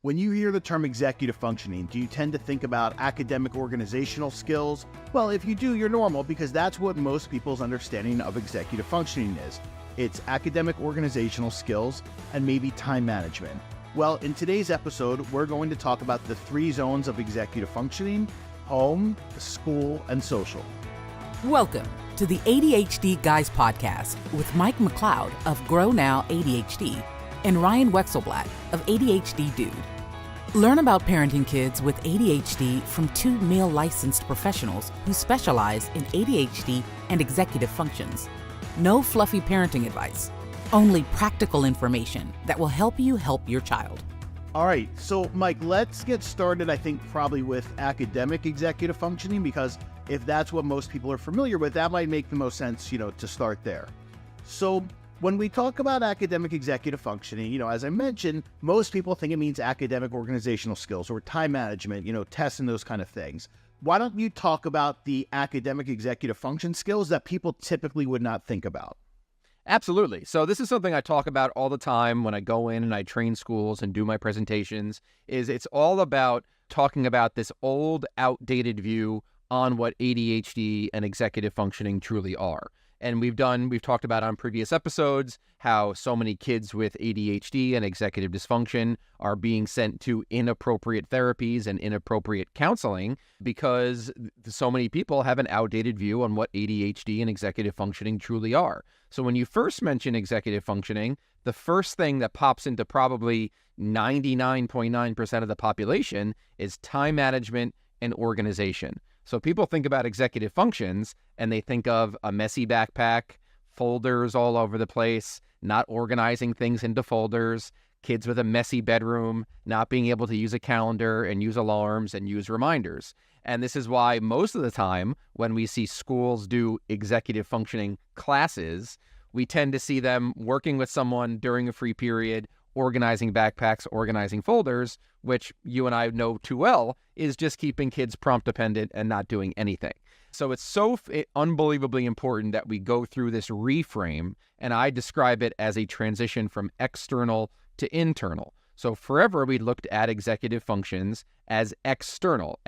When you hear the term executive functioning, do you tend to think about academic organizational skills? Well, if you do, you're normal because that's what most people's understanding of executive functioning is. It's academic organizational skills and maybe time management. Well, in today's episode, we're going to talk about the three zones of executive functioning: home, school, and social. Welcome to the ADHD Guys podcast with Mike McLeod of Grow Now ADHD and Ryan Wexelblatt of ADHD Dude. Learn about parenting kids with ADHD from two male licensed professionals who specialize in ADHD and executive functions. No fluffy parenting advice, only practical information that will help you help your child. All right, so Mike, let's get started, I think, probably with academic executive functioning, because if that's what most people are familiar with, that might make the most sense, to start there. So when we talk about academic executive functioning, as I mentioned, most people think it means academic organizational skills or time management, tests and those kind of things. Why don't you talk about the academic executive function skills that people typically would not think about? Absolutely. So this is something I talk about all the time when I go in and I train schools and do my presentations, is it's all about talking about this old, outdated view on what ADHD and executive functioning truly are. And we've talked about on previous episodes how so many kids with ADHD and executive dysfunction are being sent to inappropriate therapies and inappropriate counseling because so many people have an outdated view on what ADHD and executive functioning truly are. So when you first mention executive functioning, the first thing that pops into probably 99.9% of the population is time management and organization. So people think about executive functions and they think of a messy backpack, folders all over the place, not organizing things into folders, kids with a messy bedroom, not being able to use a calendar and use alarms and use reminders. And this is why most of the time when we see schools do executive functioning classes, we tend to see them working with someone during a free period, organizing backpacks, organizing folders, which you and I know too well is just keeping kids prompt dependent and not doing anything. So it's so unbelievably important that we go through this reframe, and I describe it as a transition from external to internal. So forever we looked at executive functions as external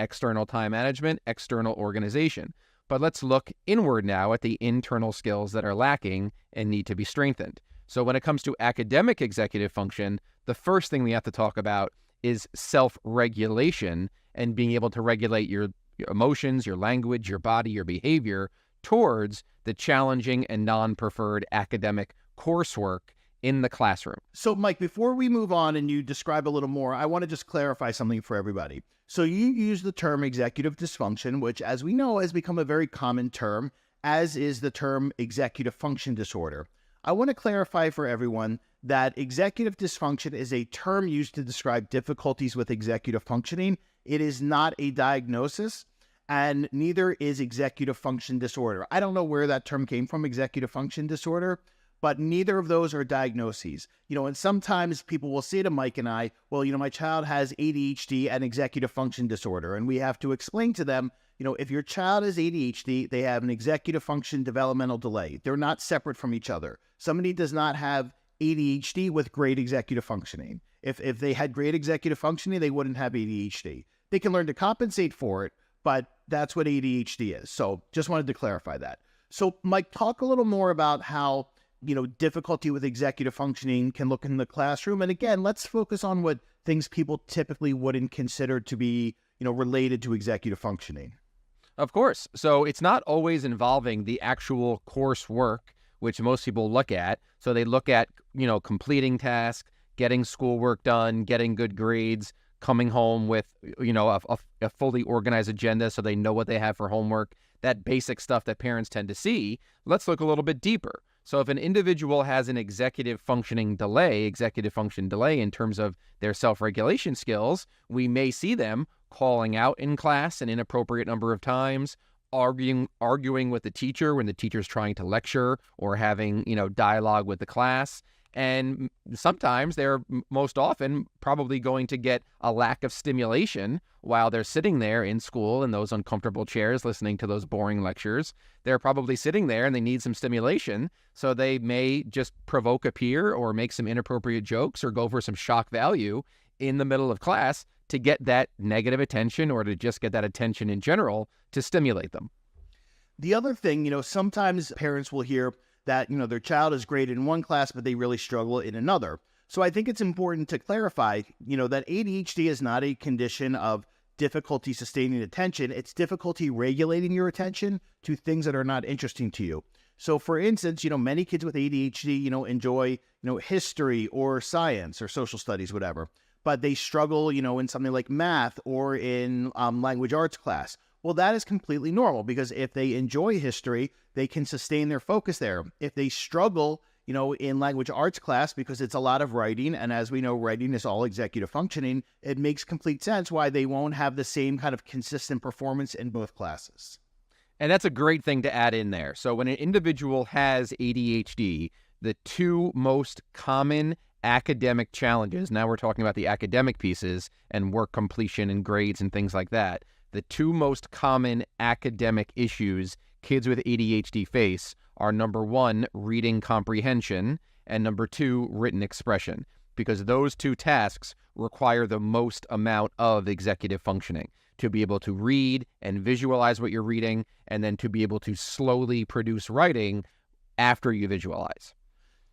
time management, external organization. But let's look inward now at the internal skills that are lacking and need to be strengthened. So when it comes to academic executive function, the first thing we have to talk about is self-regulation and being able to regulate your emotions, your language, your body, your behavior towards the challenging and non-preferred academic coursework in the classroom. So Mike, before we move on and you describe a little more, I want to just clarify something for everybody. So you use the term executive dysfunction, which, as we know, has become a very common term, as is the term executive function disorder. I want to clarify for everyone that executive dysfunction is a term used to describe difficulties with executive functioning. It is not a diagnosis, and neither is executive function disorder. I don't know where that term came from, executive function disorder, but neither of those are diagnoses. And sometimes people will say to Mike and I, well, my child has ADHD and executive function disorder, and we have to explain to them, if your child has ADHD, they have an executive function developmental delay. They're not separate from each other. Somebody does not have ADHD with great executive functioning. If they had great executive functioning, they wouldn't have ADHD. They can learn to compensate for it, but that's what ADHD is. So just wanted to clarify that. So Mike, talk a little more about how, difficulty with executive functioning can look in the classroom. And again, let's focus on what things people typically wouldn't consider to be, related to executive functioning. Of course. So it's not always involving the actual coursework, which most people look at. So they look at, completing tasks, getting schoolwork done, getting good grades, coming home with, a fully organized agenda so they know what they have for homework, that basic stuff that parents tend to see. Let's look a little bit deeper. So if an individual has an executive function delay in terms of their self-regulation skills, we may see them calling out in class an inappropriate number of times, arguing with the teacher when the teacher's trying to lecture or having, dialogue with the class. And sometimes they're most often probably going to get a lack of stimulation while they're sitting there in school in those uncomfortable chairs listening to those boring lectures. They're probably sitting there and they need some stimulation. So they may just provoke a peer or make some inappropriate jokes or go for some shock value in the middle of class to get that negative attention or to just get that attention in general to stimulate them. The other thing, sometimes parents will hear that, their child is great in one class, but they really struggle in another. So I think it's important to clarify, that ADHD is not a condition of difficulty sustaining attention. It's difficulty regulating your attention to things that are not interesting to you. So for instance, many kids with ADHD, enjoy, history or science or social studies, whatever, but they struggle, in something like math or in language arts class. Well, that is completely normal because if they enjoy history, they can sustain their focus there. If they struggle, in language arts class because it's a lot of writing, and as we know, writing is all executive functioning, it makes complete sense why they won't have the same kind of consistent performance in both classes. And that's a great thing to add in there. So when an individual has ADHD, the two most common academic challenges, now we're talking about the academic pieces and work completion and grades and things like that, the two most common academic issues kids with ADHD face are number one, reading comprehension, and number two, written expression, because those two tasks require the most amount of executive functioning to be able to read and visualize what you're reading, and then to be able to slowly produce writing after you visualize.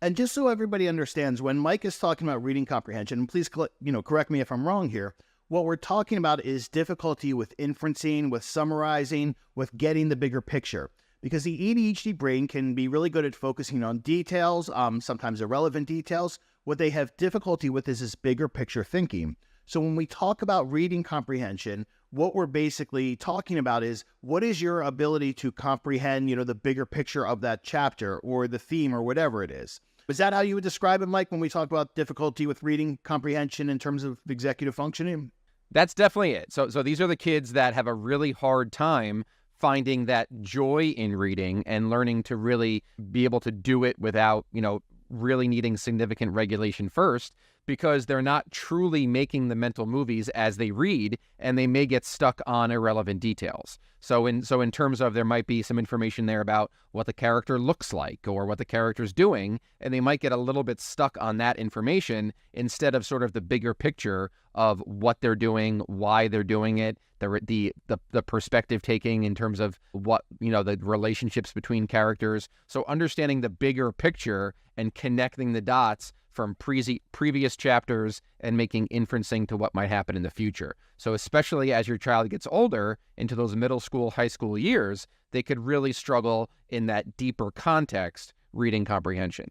And just so everybody understands, when Mike is talking about reading comprehension, and please, correct me if I'm wrong here, what we're talking about is difficulty with inferencing, with summarizing, with getting the bigger picture. Because the ADHD brain can be really good at focusing on details, sometimes irrelevant details. What they have difficulty with is this bigger picture thinking. So when we talk about reading comprehension, what we're basically talking about is what is your ability to comprehend, the bigger picture of that chapter or the theme or whatever it is. Is that how you would describe it, Mike, when we talk about difficulty with reading comprehension in terms of executive functioning? That's definitely it. So these are the kids that have a really hard time finding that joy in reading and learning to really be able to do it without, really needing significant regulation first, because they're not truly making the mental movies as they read, and they may get stuck on irrelevant details. So in terms of, there might be some information there about what the character looks like or what the character's doing, and they might get a little bit stuck on that information instead of sort of the bigger picture of what they're doing, why they're doing it, the perspective taking in terms of what, the relationships between characters. So understanding the bigger picture and connecting the dots from previous chapters and making inferencing to what might happen in the future. So especially as your child gets older into those middle school, high school years, they could really struggle in that deeper context reading comprehension.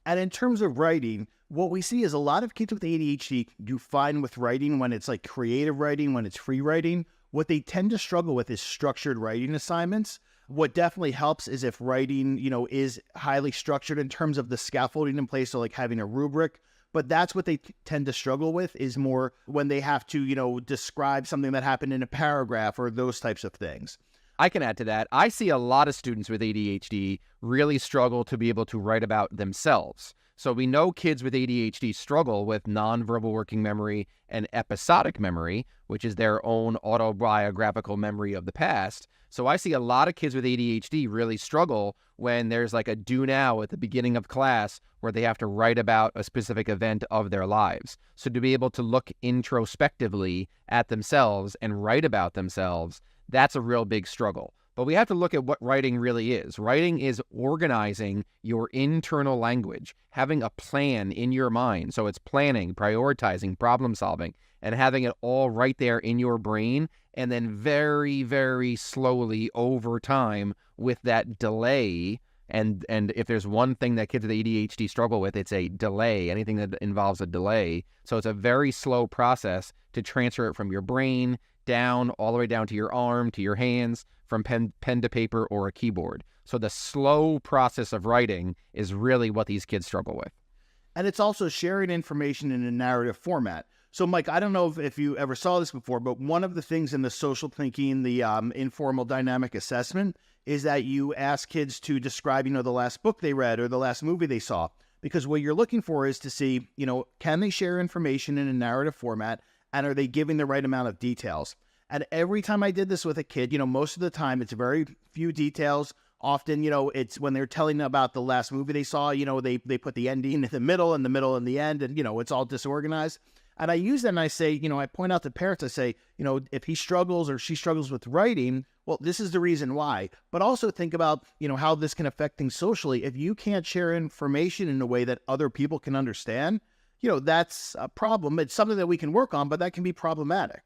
And in terms of writing, what we see is a lot of kids with ADHD do fine with writing when it's like creative writing, when it's free writing. What they tend to struggle with is structured writing assignments. What definitely helps is if writing, is highly structured in terms of the scaffolding in place, so like having a rubric. But that's what they tend to struggle with, is more when they have to, describe something that happened in a paragraph or those types of things. I can add to that. I see a lot of students with ADHD really struggle to be able to write about themselves. So we know kids with ADHD struggle with nonverbal working memory and episodic memory, which is their own autobiographical memory of the past. So I see a lot of kids with ADHD really struggle when there's like a do now at the beginning of class where they have to write about a specific event of their lives. So to be able to look introspectively at themselves and write about themselves, that's a real big struggle. But we have to look at what writing really is. Writing is organizing your internal language, having a plan in your mind. So it's planning, prioritizing, problem solving, and having it all right there in your brain. And then very, very slowly over time with that delay. And if there's one thing that kids with ADHD struggle with, it's a delay, anything that involves a delay. So it's a very slow process to transfer it from your brain down, all the way down to your arm, to your hands, from pen to paper or a keyboard. So the slow process of writing is really what these kids struggle with. And it's also sharing information in a narrative format. So, Mike, I don't know if you ever saw this before, but one of the things in the social thinking, the informal dynamic assessment, is that you ask kids to describe, the last book they read or the last movie they saw. Because what you're looking for is to see, can they share information in a narrative format, and are they giving the right amount of details? And every time I did this with a kid, most of the time it's very few details. Often, it's when they're telling about the last movie they saw, they put the ending in the middle and the middle and the end, and, it's all disorganized. And I use that and I say, I point out to parents, I say, if he struggles or she struggles with writing, well, this is the reason why. But also think about, how this can affect things socially. If you can't share information in a way that other people can understand, that's a problem. It's something that we can work on, but that can be problematic.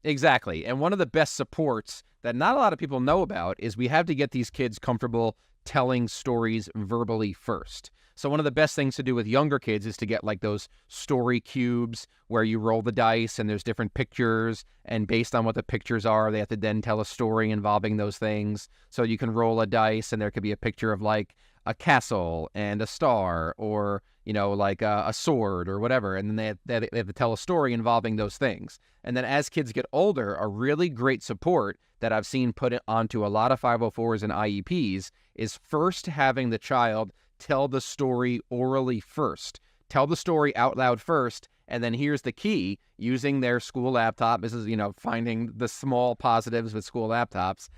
Exactly. And one of the best supports that not a lot of people know about is we have to get these kids comfortable telling stories verbally first. So one of the best things to do with younger kids is to get like those story cubes where you roll the dice and there's different pictures, and based on what the pictures are, they have to then tell a story involving those things. So you can roll a dice and there could be a picture of like a castle and a star, or like a sword or whatever, and then they have to tell a story involving those things. And then as kids get older, a really great support that I've seen put it onto a lot of 504s and IEPs is first having the child tell the story orally first. Tell the story out loud first, and then here's the key, using their school laptop. This is, finding the small positives with school laptops,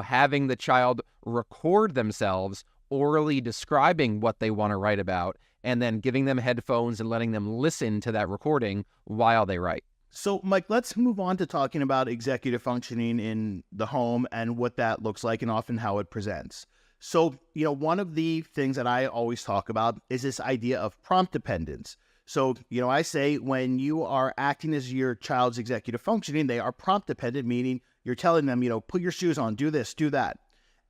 having the child record themselves orally describing what they want to write about, and then giving them headphones and letting them listen to that recording while they write. So, Mike, let's move on to talking about executive functioning in the home and what that looks like and often how it presents. So, one of the things that I always talk about is this idea of prompt dependence. So, I say when you are acting as your child's executive functioning, they are prompt dependent, meaning you're telling them, put your shoes on, do this, do that.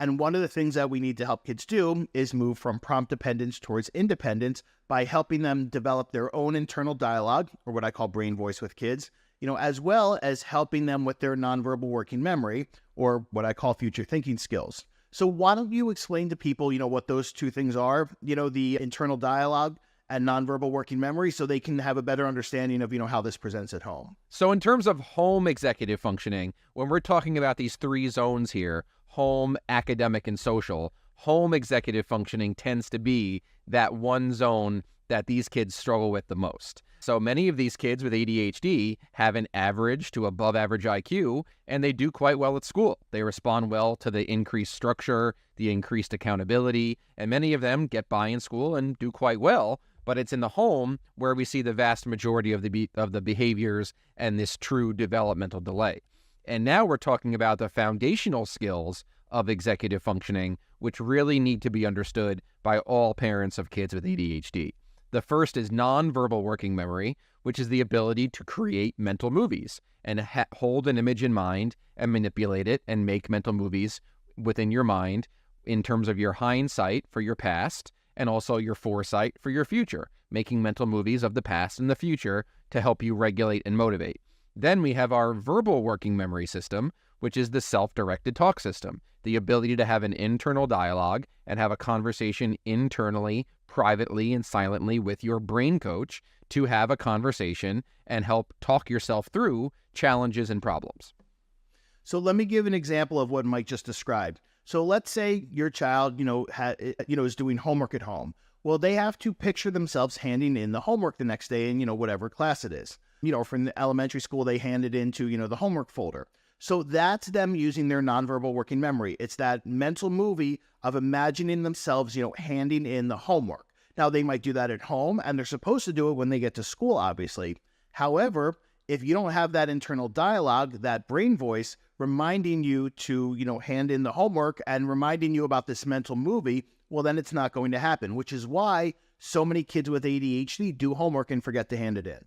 And one of the things that we need to help kids do is move from prompt dependence towards independence by helping them develop their own internal dialogue, or what I call brain voice with kids, as well as helping them with their nonverbal working memory, or what I call future thinking skills. So why don't you explain to people, what those two things are, the internal dialogue and nonverbal working memory, so they can have a better understanding of, how this presents at home. So in terms of home executive functioning, when we're talking about these three zones here, home, academic, and social, home executive functioning tends to be that one zone that these kids struggle with the most. So many of these kids with ADHD have an average to above average IQ, and they do quite well at school. They respond well to the increased structure, the increased accountability, and many of them get by in school and do quite well. But it's in the home where we see the vast majority of the behaviors and this true developmental delay. And now we're talking about the foundational skills of executive functioning, which really need to be understood by all parents of kids with ADHD. The first is nonverbal working memory, which is the ability to create mental movies and hold an image in mind and manipulate it and make mental movies within your mind in terms of your hindsight for your past and also your foresight for your future, making mental movies of the past and the future to help you regulate and motivate. Then we have our verbal working memory system, which is the self-directed talk system, the ability to have an internal dialogue and have a conversation internally, privately, and silently with your brain coach to have a conversation and help talk yourself through challenges and problems. So let me give an example of what Mike just described. So let's say your child, is doing homework at home. Well, they have to picture themselves handing in the homework the next day in, whatever class it is. From the elementary school, they hand it into, the homework folder. So that's them using their nonverbal working memory. It's that mental movie of imagining themselves, handing in the homework. Now, they might do that at home, and they're supposed to do it when they get to school, obviously. However, if you don't have that internal dialogue, that brain voice reminding you to, hand in the homework and reminding you about this mental movie, well, then it's not going to happen, which is why so many kids with ADHD do homework and forget to hand it in.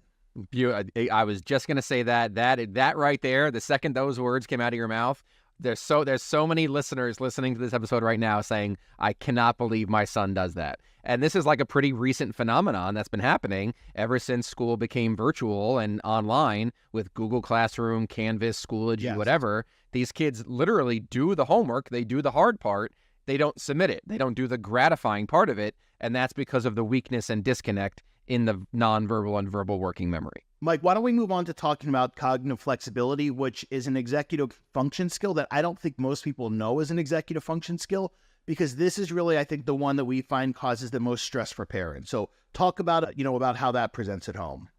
I was just going to say that right there, the second those words came out of your mouth, there's so many listeners listening to this episode right now saying, I cannot believe my son does that. And this is like a pretty recent phenomenon that's been happening ever since school became virtual and online with Google Classroom, Canvas, Schoology, Yes. Whatever. These kids literally do the homework. They do the hard part. They don't submit it. They don't do the gratifying part of it. And that's because of the weakness and disconnect in the nonverbal and verbal working memory. Mike, why don't we move on to talking about cognitive flexibility, which is an executive function skill that I don't think most people know is an executive function skill, because this is really, I think, the one that we find causes the most stress for parents. So talk about, about how that presents at home.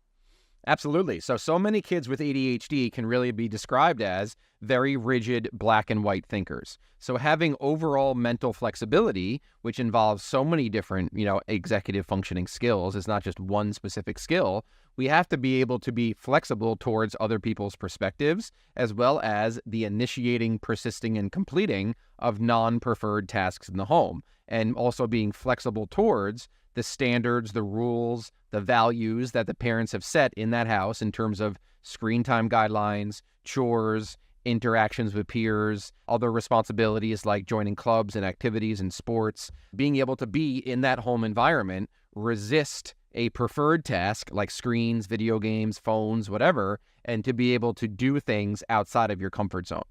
Absolutely. So many kids with ADHD can really be described as very rigid black and white thinkers. So having overall mental flexibility, which involves so many different, executive functioning skills, is not just one specific skill. we have to be able to be flexible towards other people's perspectives, as well as the initiating, persisting, and completing of non-preferred tasks in the home, and also being flexible towards the standards, the rules, the values that the parents have set in that house in terms of screen time guidelines, chores, interactions with peers, other responsibilities like joining clubs and activities and sports, being able to be in that home environment, resist a preferred task like screens, video games, phones, whatever, and to be able to do things outside of your comfort zone.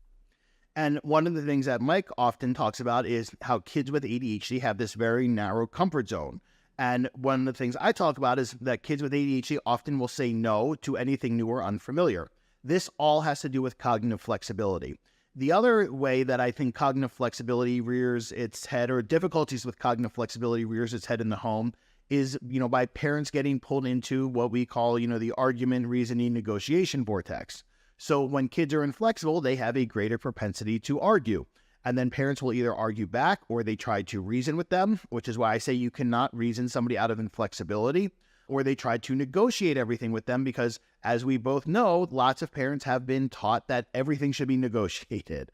And one of the things that Mike often talks about is how kids with ADHD have this very narrow comfort zone. And one of the things I talk about is that kids with ADHD often will say no to anything new or unfamiliar. This all has to do with cognitive flexibility. The other way that I think cognitive flexibility rears its head, or difficulties with cognitive flexibility rears its head in the home, is, by parents getting pulled into what we call, the argument, reasoning, negotiation vortex. So when kids are inflexible, they have a greater propensity to argue. And then parents will either argue back or they try to reason with them, which is why I say you cannot reason somebody out of inflexibility, or they try to negotiate everything with them because, as we both know, lots of parents have been taught that everything should be negotiated,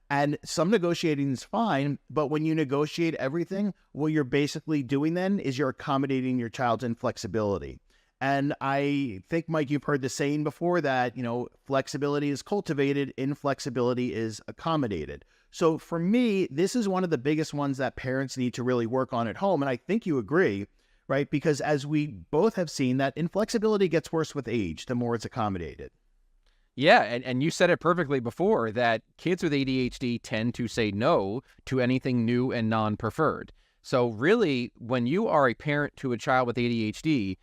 and some negotiating is fine, but when you negotiate everything, what you're basically doing then is you're accommodating your child's inflexibility. And I think, Mike, you've heard the saying before that, flexibility is cultivated, inflexibility is accommodated. So for me, this is one of the biggest ones that parents need to really work on at home. And I think you agree, right? Because as we both have seen, that inflexibility gets worse with age, the more it's accommodated. Yeah, and you said it perfectly before that kids with ADHD tend to say no to anything new and non-preferred. So really, when you are a parent to a child with ADHD,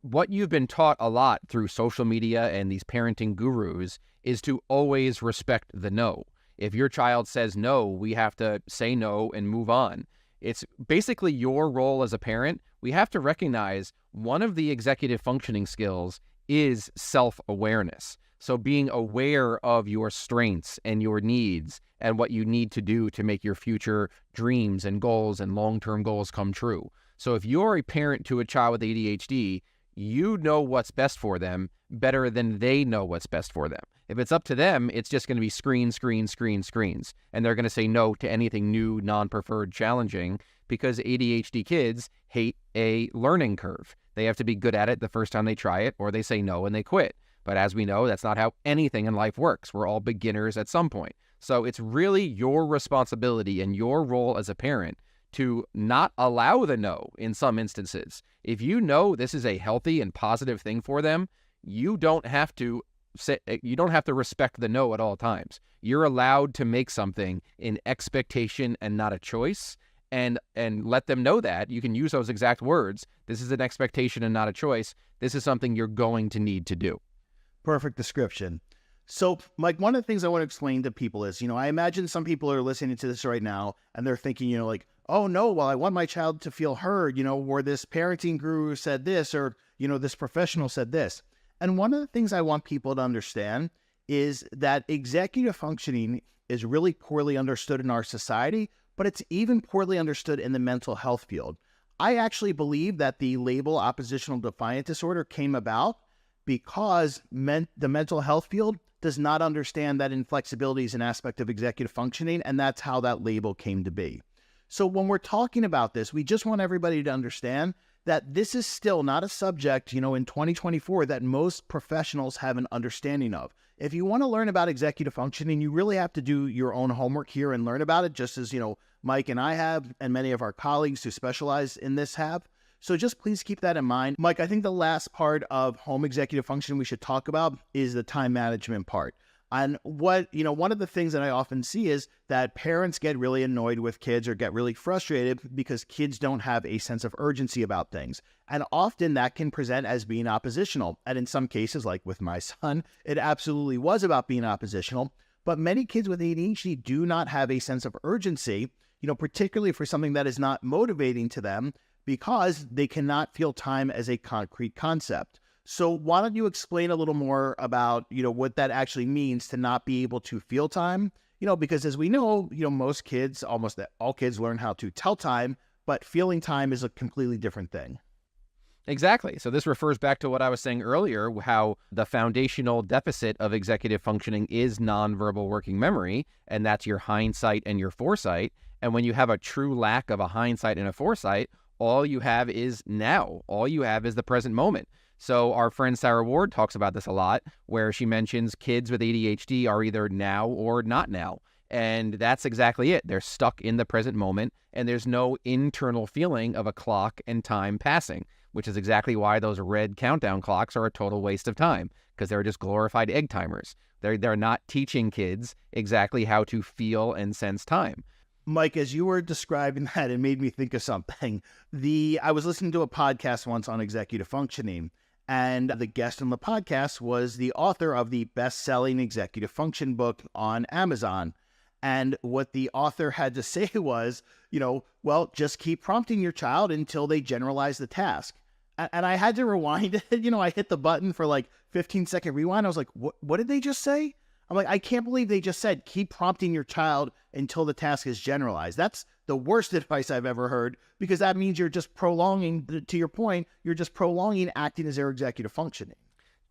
what you've been taught a lot through social media and these parenting gurus is to always respect the no. If your child says no, we have to say no and move on. It's basically your role as a parent. We have to recognize one of the executive functioning skills is self-awareness. So being aware of your strengths and your needs and what you need to do to make your future dreams and goals and long-term goals come true. So if you're a parent to a child with ADHD, you know what's best for them better than they know what's best for them. If it's up to them, it's just going to be screens. And they're going to say no to anything new, non-preferred, challenging, because ADHD kids hate a learning curve. They have to be good at it the first time they try it, or they say no and they quit. But as we know, that's not how anything in life works. We're all beginners at some point. So it's really your responsibility and your role as a parent to not allow the no in some instances. If you know this is a healthy and positive thing for them, you don't have to respect the no at all times. You're allowed to make something in expectation and not a choice, and let them know that. You can use those exact words. This is an expectation and not a choice. This is something you're going to need to do. Perfect description. So, Mike, one of the things I want to explain to people is, I imagine some people are listening to this right now and they're thinking, like, oh no, well, I want my child to feel heard, or this parenting guru said this, or, this professional said this. And one of the things I want people to understand is that executive functioning is really poorly understood in our society, but it's even poorly understood in the mental health field. I actually believe that the label oppositional defiant disorder came about because the mental health field does not understand that inflexibility is an aspect of executive functioning, and that's how that label came to be. So when we're talking about this, we just want everybody to understand that this is still not a subject, in 2024 that most professionals have an understanding of. If you want to learn about executive functioning, you really have to do your own homework here and learn about it, just as, Mike and I have, and many of our colleagues who specialize in this have. So just please keep that in mind. Mike, I think the last part of home executive function we should talk about is the time management part. And one of the things that I often see is that parents get really annoyed with kids or get really frustrated because kids don't have a sense of urgency about things. And often that can present as being oppositional. And in some cases, like with my son, it absolutely was about being oppositional. But many kids with ADHD do not have a sense of urgency, particularly for something that is not motivating to them, because they cannot feel time as a concrete concept. So why don't you explain a little more about, what that actually means to not be able to feel time? Because as we know, most kids, almost all kids learn how to tell time, but feeling time is a completely different thing. Exactly. So this refers back to what I was saying earlier, how the foundational deficit of executive functioning is nonverbal working memory, and that's your hindsight and your foresight. And when you have a true lack of a hindsight and a foresight, all you have is now. All you have is the present moment. So our friend Sarah Ward talks about this a lot, where she mentions kids with ADHD are either now or not now. And that's exactly it. They're stuck in the present moment, and there's no internal feeling of a clock and time passing, which is exactly why those red countdown clocks are a total waste of time, because they're just glorified egg timers. They're not teaching kids exactly how to feel and sense time. Mike, as you were describing that, it made me think of something. I was listening to a podcast once on executive functioning, and the guest on the podcast was the author of the best-selling executive function book on Amazon. And what the author had to say was, well, just keep prompting your child until they generalize the task. And I had to rewind it. I hit the button for like 15-second rewind. I was like, what did they just say? I'm like, I can't believe they just said, keep prompting your child until the task is generalized. That's the worst advice I've ever heard, because that means you're just prolonging, to your point, you're just prolonging acting as their executive functioning.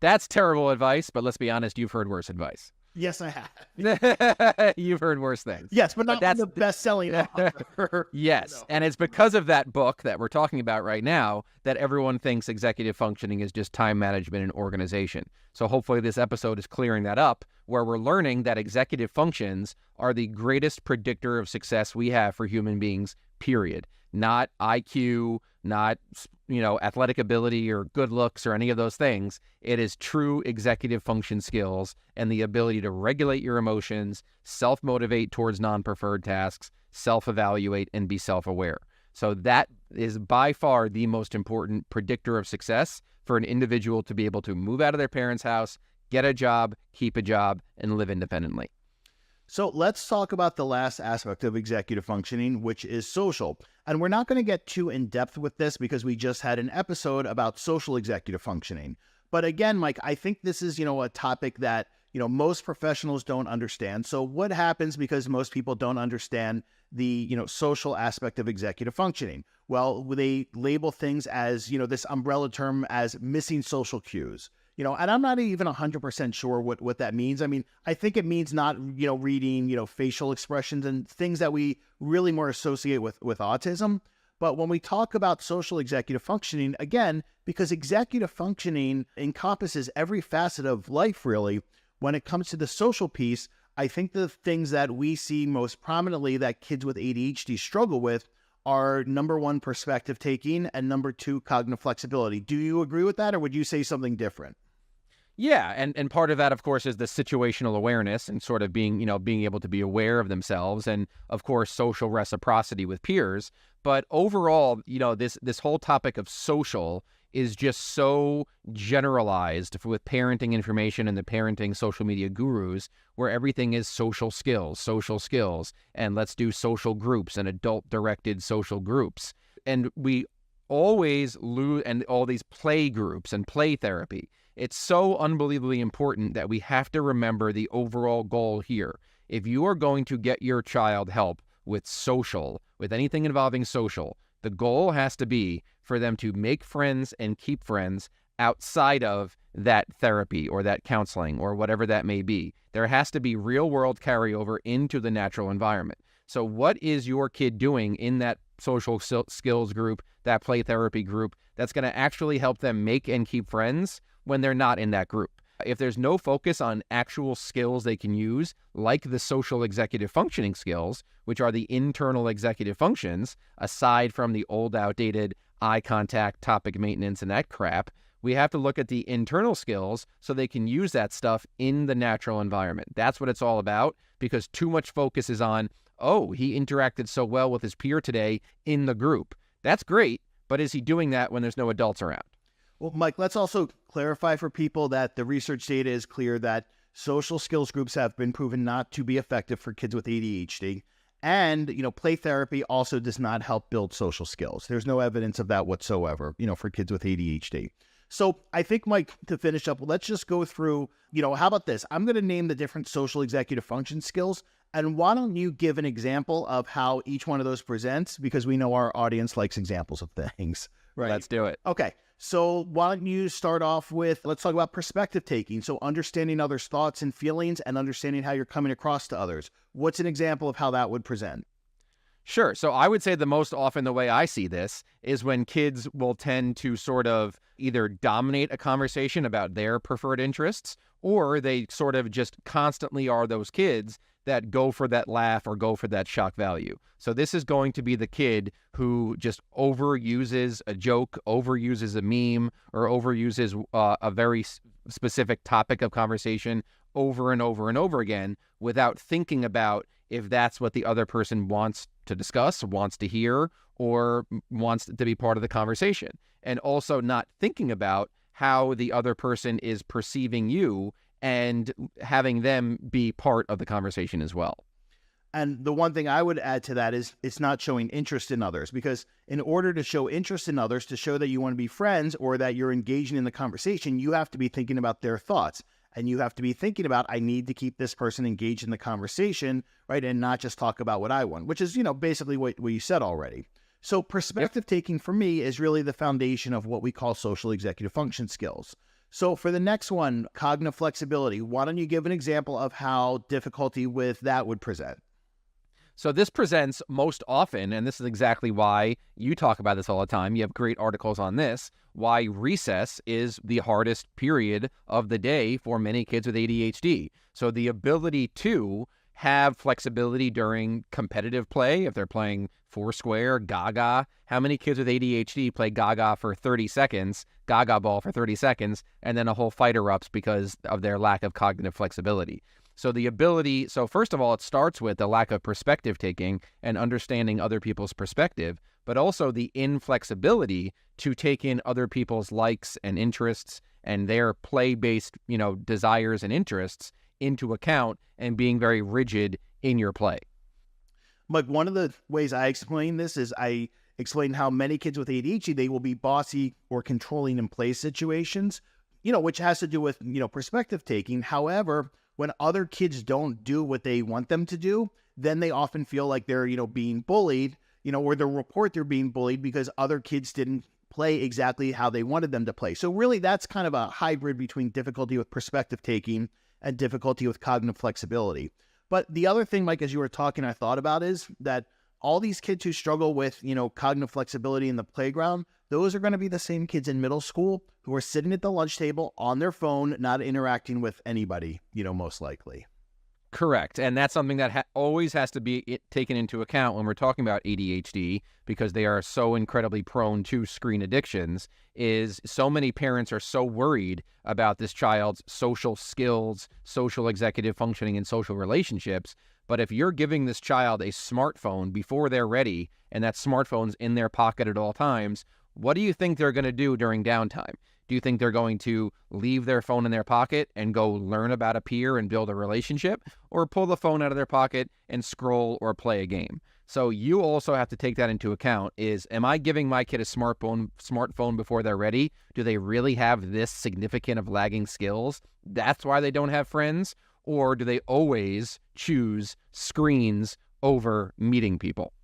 That's terrible advice, but let's be honest, you've heard worse advice. Yes, I have. You've heard worse things. Yes, but not that's the best-selling author. Yes, and it's because of that book that we're talking about right now that everyone thinks executive functioning is just time management and organization. So hopefully this episode is clearing that up, where we're learning that executive functions are the greatest predictor of success we have for human beings, period. Not IQ, not athletic ability or good looks or any of those things. It is true executive function skills and the ability to regulate your emotions, self-motivate towards non-preferred tasks, self-evaluate, and be self-aware. So that is by far the most important predictor of success for an individual to be able to move out of their parents' house, get a job, keep a job, and live independently. So let's talk about the last aspect of executive functioning, which is social. And we're not going to get too in-depth with this because we just had an episode about social executive functioning. But again, Mike, I think this is, a topic that, most professionals don't understand. So what happens because most people don't understand the, social aspect of executive functioning? Well, they label things as, this umbrella term as missing social cues. And I'm not even 100% sure what that means. I mean, I think it means not, reading, facial expressions and things that we really more associate with autism. But when we talk about social executive functioning, again, because executive functioning encompasses every facet of life, really, when it comes to the social piece, I think the things that we see most prominently that kids with ADHD struggle with are number one, perspective taking, and number two, cognitive flexibility. Do you agree with that, or would you say something different? Yeah, and part of that, of course, is the situational awareness and sort of being able to be aware of themselves, and of course, social reciprocity with peers. But overall, this whole topic of social is just so generalized with parenting information and the parenting social media gurus, where everything is social skills, and let's do social groups and adult-directed social groups. And we always lose, and all these play groups and play therapy. It's so unbelievably important that we have to remember the overall goal here. If you are going to get your child help with anything involving social, the goal has to be for them to make friends and keep friends outside of that therapy or that counseling or whatever that may be. There has to be real world carryover into the natural environment. So what is your kid doing in that social skills group, that play therapy group, that's going to actually help them make and keep friends when they're not in that group? If there's no focus on actual skills they can use, like the social executive functioning skills, which are the internal executive functions, aside from the old outdated eye contact, topic maintenance, and that crap, we have to look at the internal skills so they can use that stuff in the natural environment. That's what it's all about, because too much focus is on, oh, he interacted so well with his peer today in the group. That's great, but is he doing that when there's no adults around? Well, Mike, let's also clarify for people that the research data is clear that social skills groups have been proven not to be effective for kids with ADHD. And, play therapy also does not help build social skills. There's no evidence of that whatsoever, for kids with ADHD. So I think, Mike, to finish up, let's just go through, how about this? I'm going to name the different social executive function skills. And why don't you give an example of how each one of those presents? Because we know our audience likes examples of things, right? Let's do it. Okay. So why don't you start off with, let's talk about perspective taking. So understanding others' thoughts and feelings and understanding how you're coming across to others. What's an example of how that would present? Sure. So I would say the most often the way I see this is when kids will tend to sort of either dominate a conversation about their preferred interests, or they sort of just constantly are those kids that go for that laugh or go for that shock value. So this is going to be the kid who just overuses a joke, overuses a meme, or overuses a very specific topic of conversation over and over and over again without thinking about if that's what the other person wants to discuss, wants to hear, or wants to be part of the conversation. And also not thinking about how the other person is perceiving you and having them be part of the conversation as well. And the one thing I would add to that is it's not showing interest in others, because in order to show interest in others, to show that you want to be friends or that you're engaging in the conversation, you have to be thinking about their thoughts. And you have to be thinking about, I need to keep this person engaged in the conversation, right? And not just talk about what I want, which is, basically what you said already. So perspective taking for me is really the foundation of what we call social executive function skills. So for the next one, cognitive flexibility, why don't you give an example of how difficulty with that would present? So this presents most often, and this is exactly why you talk about this all the time. You have great articles on this, why recess is the hardest period of the day for many kids with ADHD. So the ability to have flexibility during competitive play, if they're playing Foursquare, Gaga. How many kids with ADHD play Gaga for 30 seconds, Gaga ball for 30 seconds, and then a whole fight erupts because of their lack of cognitive flexibility? So the ability, so first of all, it starts with the lack of perspective taking and understanding other people's perspective, but also the inflexibility to take in other people's likes and interests and their play-based, desires and interests into account and being very rigid in your play. Mike, one of the ways I explain this is I explain how many kids with ADHD, they will be bossy or controlling in play situations, which has to do with, perspective taking. However, when other kids don't do what they want them to do, then they often feel like they're, being bullied, or they'll report they're being bullied because other kids didn't play exactly how they wanted them to play. So really, that's kind of a hybrid between difficulty with perspective taking and difficulty with cognitive flexibility. But the other thing, Mike, as you were talking, I thought about is that all these kids who struggle with, cognitive flexibility in the playground, those are going to be the same kids in middle school who are sitting at the lunch table on their phone, not interacting with anybody, most likely. Correct. And that's something that always has to be taken into account when we're talking about ADHD, because they are so incredibly prone to screen addictions, is so many parents are so worried about this child's social skills, social executive functioning, and social relationships. But if you're giving this child a smartphone before they're ready, and that smartphone's in their pocket at all times, what do you think they're going to do during downtime? Do you think they're going to leave their phone in their pocket and go learn about a peer and build a relationship, or pull the phone out of their pocket and scroll or play a game? So you also have to take that into account. Am I giving my kid a smartphone before they're ready? Do they really have this significant of lagging skills? That's why they don't have friends? Or do they always choose screens over meeting people?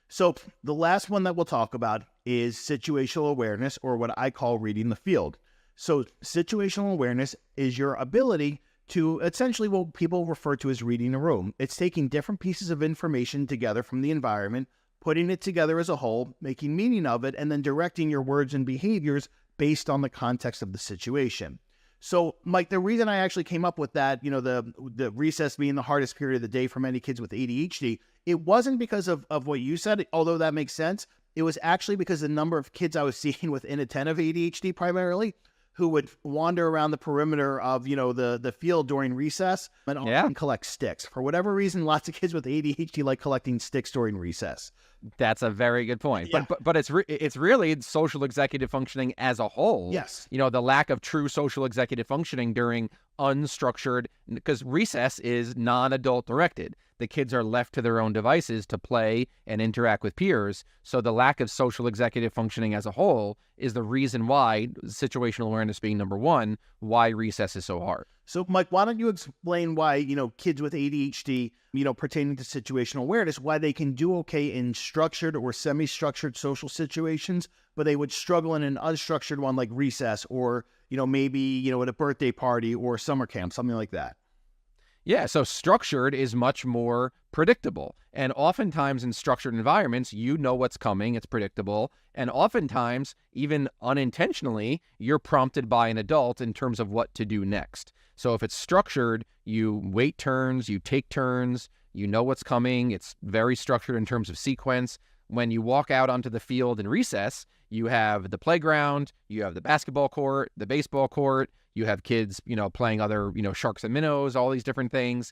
So the last one that we'll talk about is situational awareness, or what I call reading the field. So situational awareness is your ability to essentially what people refer to as reading a room. It's taking different pieces of information together from the environment, putting it together as a whole, making meaning of it, and then directing your words and behaviors based on the context of the situation. So, Mike, the reason I actually came up with that, the recess being the hardest period of the day for many kids with ADHD, it wasn't because of what you said, although that makes sense. It was actually because the number of kids I was seeing with inattentive ADHD primarily, who would wander around the perimeter of, the field during recess and often collect sticks. For whatever reason, lots of kids with ADHD like collecting sticks during recess. That's a very good point. Yeah. But it's really social executive functioning as a whole. Yes. The lack of true social executive functioning during unstructured, because recess is non-adult directed. The kids are left to their own devices to play and interact with peers. So the lack of social executive functioning as a whole is the reason why, situational awareness being number one, why recess is so hard. So, Mike, why don't you explain why, kids with ADHD, pertaining to situational awareness, why they can do okay in structured or semi-structured social situations, but they would struggle in an unstructured one like recess or, maybe, at a birthday party or summer camp, something like that. Yeah, so structured is much more predictable. And oftentimes in structured environments, you know what's coming, it's predictable. And oftentimes, even unintentionally, you're prompted by an adult in terms of what to do next. So if it's structured, you wait turns, you take turns, you know what's coming, it's very structured in terms of sequence. When you walk out onto the field in recess, you have the playground, you have the basketball court, the baseball court, you have kids, playing other, sharks and minnows, all these different things,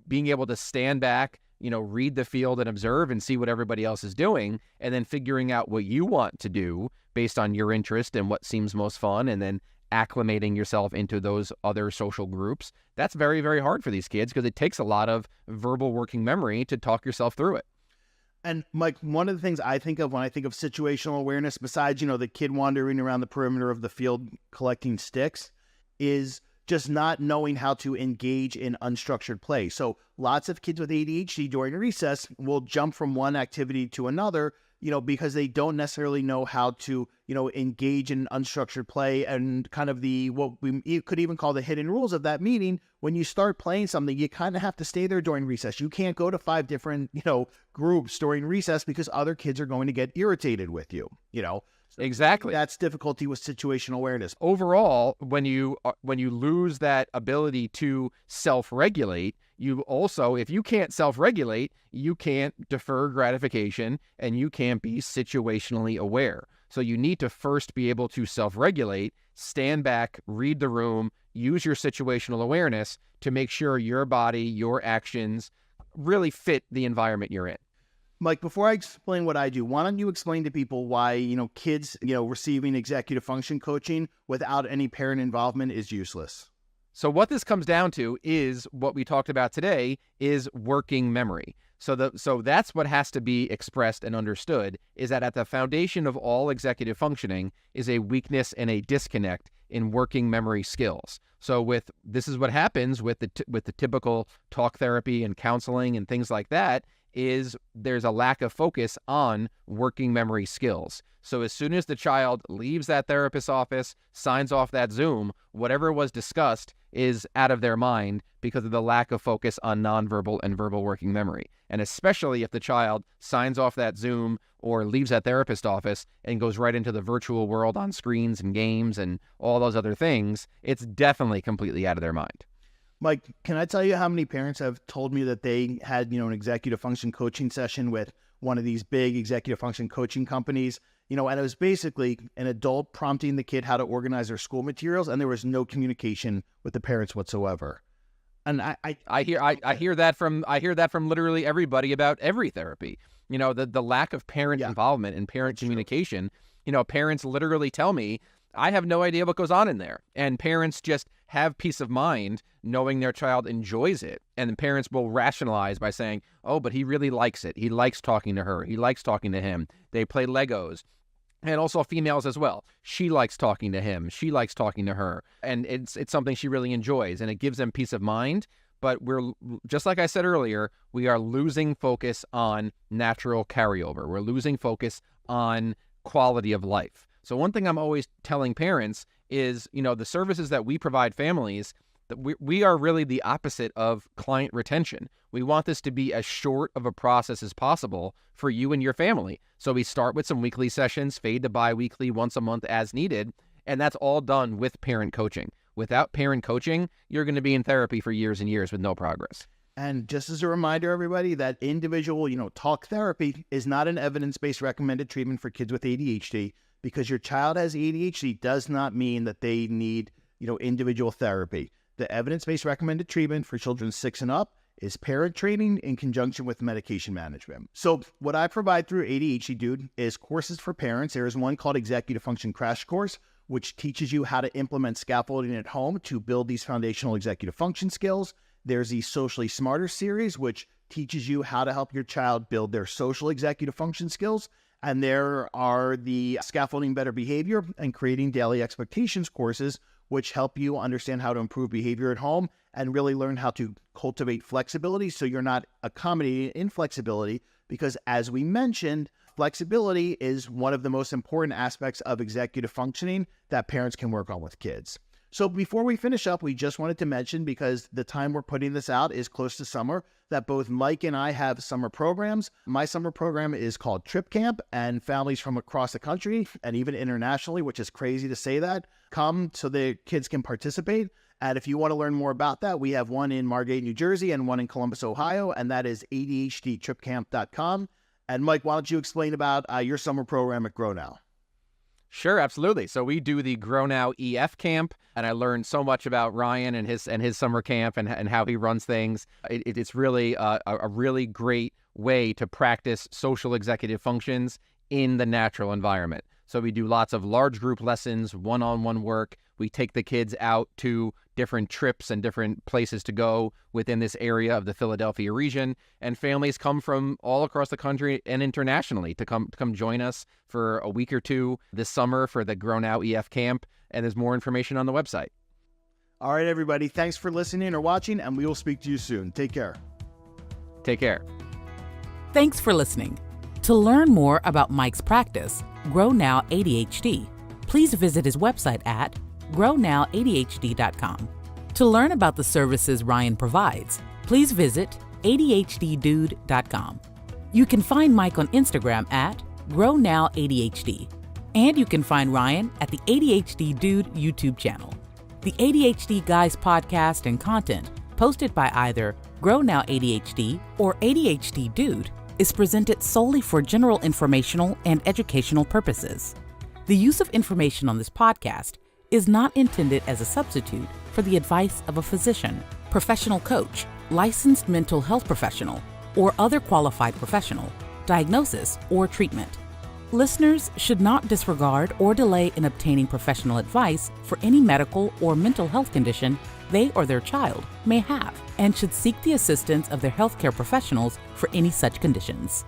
being able to stand back, read the field and observe and see what everybody else is doing, and then figuring out what you want to do based on your interest and what seems most fun, and then acclimating yourself into those other social groups. That's very, very hard for these kids because it takes a lot of verbal working memory to talk yourself through it. And Mike, one of the things I think of when I think of situational awareness, besides, the kid wandering around the perimeter of the field collecting sticks, is just not knowing how to engage in unstructured play. So lots of kids with ADHD during recess will jump from one activity to another, because they don't necessarily know how to, engage in unstructured play, and kind of what we could even call the hidden rules of that. Meaning, when you start playing something, you kind of have to stay there during recess. You can't go to 5 different, groups during recess because other kids are going to get irritated with you, Exactly. That's difficulty with situational awareness. Overall, when you lose that ability to self-regulate, you also, if you can't self-regulate, you can't defer gratification and you can't be situationally aware. So you need to first be able to self-regulate, stand back, read the room, use your situational awareness to make sure your body, your actions really fit the environment you're in. Mike, before I explain what I do, why don't you explain to people why, kids, receiving executive function coaching without any parent involvement is useless? So what this comes down to is what we talked about today is working memory. So that's what has to be expressed and understood, is that at the foundation of all executive functioning is a weakness and a disconnect in working memory skills. So this is what happens with the typical talk therapy and counseling and things like that, is there's a lack of focus on working memory skills. So as soon as the child leaves that therapist's office, signs off that Zoom, whatever was discussed is out of their mind because of the lack of focus on nonverbal and verbal working memory. And especially if the child signs off that Zoom or leaves that therapist's office and goes right into the virtual world on screens and games and all those other things, it's definitely completely out of their mind. Mike, can I tell you how many parents have told me that they had, an executive function coaching session with one of these big executive function coaching companies, and it was basically an adult prompting the kid how to organize their school materials, and there was no communication with the parents whatsoever. And I hear that from literally everybody about every therapy. The lack of parent involvement and parent communication. Parents literally tell me, I have no idea what goes on in there. And parents just have peace of mind knowing their child enjoys it. And the parents will rationalize by saying, oh, but he really likes it. He likes talking to her. He likes talking to him. They play Legos. And also females as well. She likes talking to him. She likes talking to her. And it's something she really enjoys. And it gives them peace of mind. But we're, just like I said earlier, we are losing focus on natural carryover. We're losing focus on quality of life. So one thing I'm always telling parents is, the services that we provide families, that we are really the opposite of client retention. We want this to be as short of a process as possible for you and your family. So we start with some weekly sessions, fade to bi-weekly, once a month as needed, and that's all done with parent coaching. Without parent coaching, you're going to be in therapy for years and years with no progress. And just as a reminder, everybody, that individual, talk therapy is not an evidence-based recommended treatment for kids with ADHD. Because your child has ADHD does not mean that they need, individual therapy. The evidence-based recommended treatment for children 6 and up is parent training in conjunction with medication management. So what I provide through ADHD Dude is courses for parents. There is one called Executive Function Crash Course, which teaches you how to implement scaffolding at home to build these foundational executive function skills. There's the Socially Smarter series, which teaches you how to help your child build their social executive function skills. And there are the Scaffolding Better Behavior and Creating Daily Expectations courses, which help you understand how to improve behavior at home and really learn how to cultivate flexibility so you're not accommodating inflexibility, because as we mentioned, flexibility is one of the most important aspects of executive functioning that parents can work on with kids. So before we finish up, we just wanted to mention, because the time we're putting this out is close to summer, that both Mike and I have summer programs. My summer program is called Trip Camp, and families from across the country and even internationally, which is crazy to say that, come so the kids can participate. And if you want to learn more about that, we have one in Margate, New Jersey, and one in Columbus, Ohio, and that is ADHDtripcamp.com. And Mike, why don't you explain about your summer program at Grow Now? Sure, absolutely. So we do the Grow Now EF camp, and I learned so much about Ryan and his summer camp and how he runs things. It's really a really great way to practice social executive functions in the natural environment. So we do lots of large group lessons, one-on-one work. We take the kids out to different trips and different places to go within this area of the Philadelphia region. And families come from all across the country and internationally to come join us for a week or two this summer for the Grow Now EF camp. And there's more information on the website. All right, everybody. Thanks for listening or watching, and we will speak to you soon. Take care. Take care. Thanks for listening. To learn more about Mike's practice, Grow Now ADHD, please visit his website at grownowadhd.com. To learn about the services Ryan provides, please visit ADHDdude.com. You can find Mike on Instagram at grownowADHD, and you can find Ryan at the ADHD Dude YouTube channel. The ADHD Guys podcast and content posted by either Grow Now ADHD or ADHD Dude is presented solely for general informational and educational purposes. The use of information on this podcast is not intended as a substitute for the advice of a physician, professional coach, licensed mental health professional, or other qualified professional, diagnosis, or treatment. Listeners should not disregard or delay in obtaining professional advice for any medical or mental health condition they or their child may have, and should seek the assistance of their healthcare professionals for any such conditions.